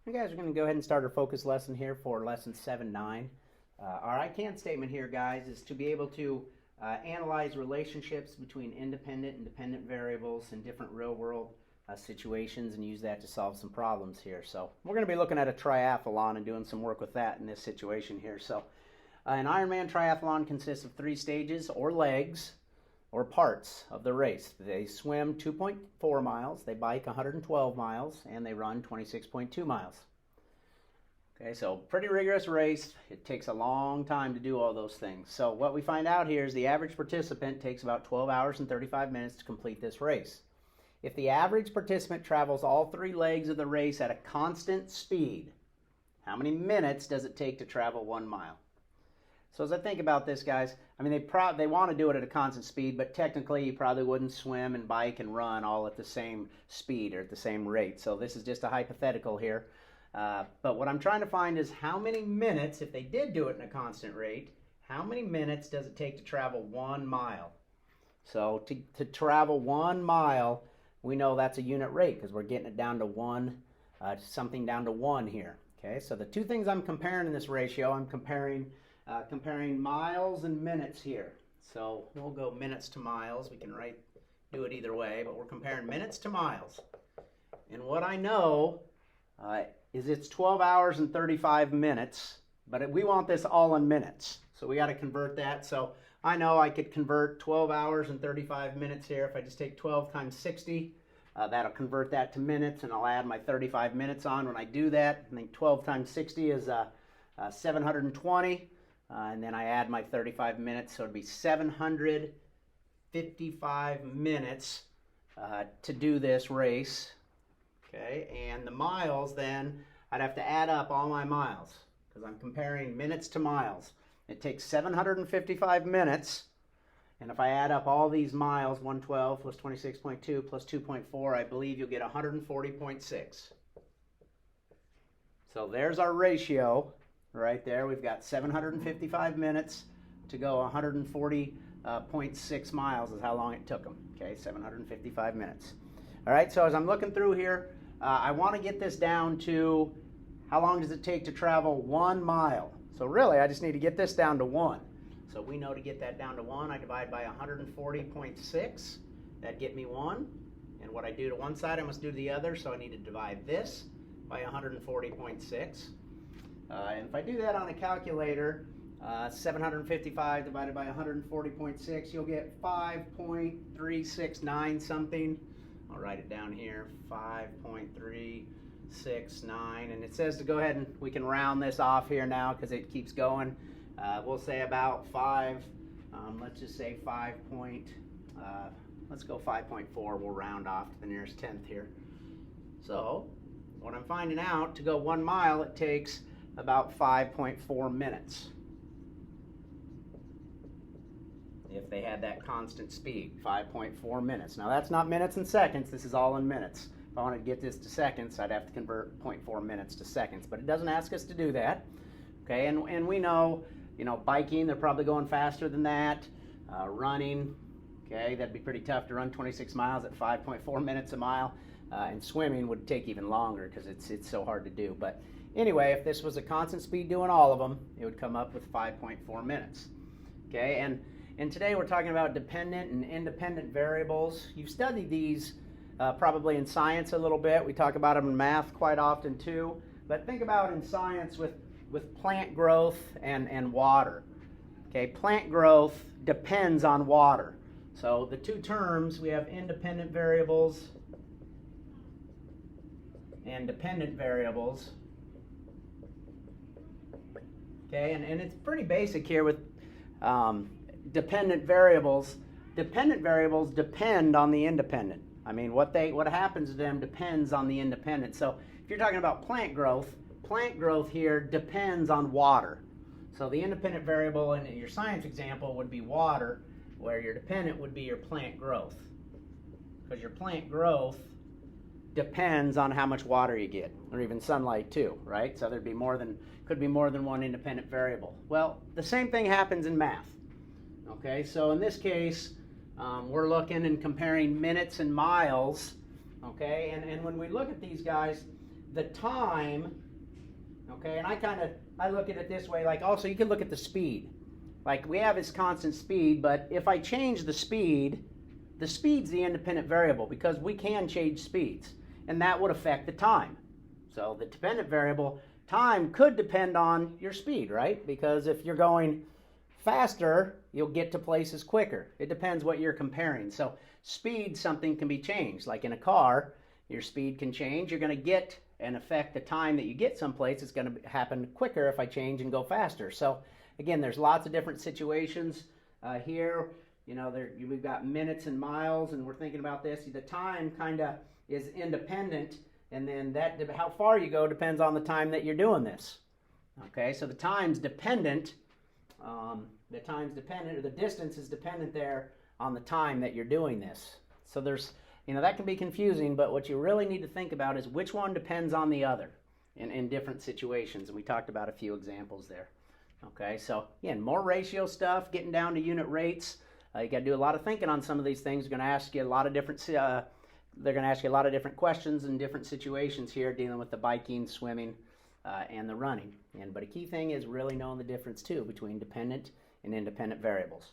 You guys are going to go ahead and start our focus lesson here for lesson 7-9. Our I can statement here, guys, is to be able to analyze relationships between independent and dependent variables in different real-world situations and use that to solve some problems here. So we're going to be looking at a triathlon and doing some work with that in this situation here. So an Ironman triathlon consists of 3 stages or legs or parts of the race. They swim 2.4 miles, they bike 112 miles, and they run 26.2 miles. Okay, so pretty rigorous race. It takes a long time to do all those things. So what we find out here is the average participant takes about 12 hours and 35 minutes to complete this race. If the average participant travels all 3 legs of the race at a constant speed, how many minutes does it take to travel 1 mile? So as I think about this, guys, I mean, they want to do it at a constant speed, but technically you probably wouldn't swim and bike and run all at the same speed or at the same rate. So this is just a hypothetical here. But what I'm trying to find is how many minutes, if they did do it in a constant rate, how many minutes does it take to travel 1 mile? So to travel 1 mile, we know that's a unit rate because we're getting it down to 1, something down to 1 here. Okay, so the 2 things I'm comparing in this ratio, I'm comparing miles and minutes here. So we'll go minutes to miles. We can do it either way, but we're comparing minutes to miles. And what I know is it's 12 hours and 35 minutes, but we want this all in minutes. So we got to convert that. So I know I could convert 12 hours and 35 minutes here. If I just take 12 times 60, that'll convert that to minutes, and I'll add my 35 minutes on when I do that. I think 12 times 60 is 720. And then I add my 35 minutes, so it'd be 755 minutes to do this race. Okay, and the miles then, I'd have to add up all my miles because I'm comparing minutes to miles. It takes 755 minutes, and if I add up all these miles, 112 plus 26.2 plus 2.4, I believe you'll get 140.6. So there's our ratio. Right there, we've got 755 minutes to go 140.6 miles is how long it took them. Okay, 755 minutes. All right, so as I'm looking through here, I want to get this down to how long does it take to travel 1 mile. So really, I just need to get this down to 1. So we know to get that down to 1, I divide by 140.6. That'd get me 1. And what I do to one side, I must do to the other, so I need to divide this by 140.6. And if I do that on a calculator, 755 divided by 140.6, you'll get 5.369 something. I'll write it down here, 5.369. And it says to go ahead and we can round this off here now because it keeps going. We'll say about 5, let's just say 5 point, let's go 5.4. We'll round off to the nearest tenth here. So what I'm finding out, to go 1 mile, it takes about 5.4 minutes if they had that constant speed, 5.4 minutes. Now that's not minutes and seconds, this is all in minutes. If I wanted to get this to seconds, I'd have to convert 0.4 minutes to seconds, but it doesn't ask us to do that. Okay, and we know, biking, they're probably going faster than that. Running, okay, that'd be pretty tough to run 26 miles at 5.4 minutes a mile. And swimming would take even longer because it's so hard to do. But anyway, if this was a constant speed doing all of them, it would come up with 5.4 minutes. Okay, and today we're talking about dependent and independent variables. You've studied these probably in science a little bit. We talk about them in math quite often too. But think about in science with plant growth and water. Okay, plant growth depends on water. So the 2 terms, we have independent variables and dependent variables. Okay, and it's pretty basic here with dependent variables. Dependent variables depend on the independent. I mean, what happens to them depends on the independent. So if you're talking about plant growth here depends on water. So the independent variable in your science example would be water, where your dependent would be your plant growth. Because your plant growth depends on how much water you get, or even sunlight too, right? So could be more than one independent variable. Well, the same thing happens in math. Okay, so in this case, we're looking and comparing minutes and miles. Okay, and when we look at these guys, the time, okay, and I look at it this way, like also you can look at the speed. Like we have this constant speed, but if I change the speed's the independent variable because we can change speeds, and that would affect the time. So the dependent variable, time, could depend on your speed, right? Because if you're going faster, you'll get to places quicker. It depends what you're comparing. So speed, something can be changed. Like in a car, your speed can change. You're going to get and affect the time that you get someplace. It's going to happen quicker if I change and go faster. So again, there's lots of different situations here. You know, we've got minutes and miles, and we're thinking about this. The time kind of is independent, and then how far you go depends on the time that you're doing this. Okay, so the time's dependent. Or the distance is dependent there on the time that you're doing this. So there's, that can be confusing, but what you really need to think about is which one depends on the other in different situations. And we talked about a few examples there. Okay, so again, more ratio stuff, getting down to unit rates. You got to do a lot of thinking on some of these things. They're going to ask you a lot of different questions in different situations here, dealing with the biking, swimming, and the running. But a key thing is really knowing the difference too between dependent and independent variables.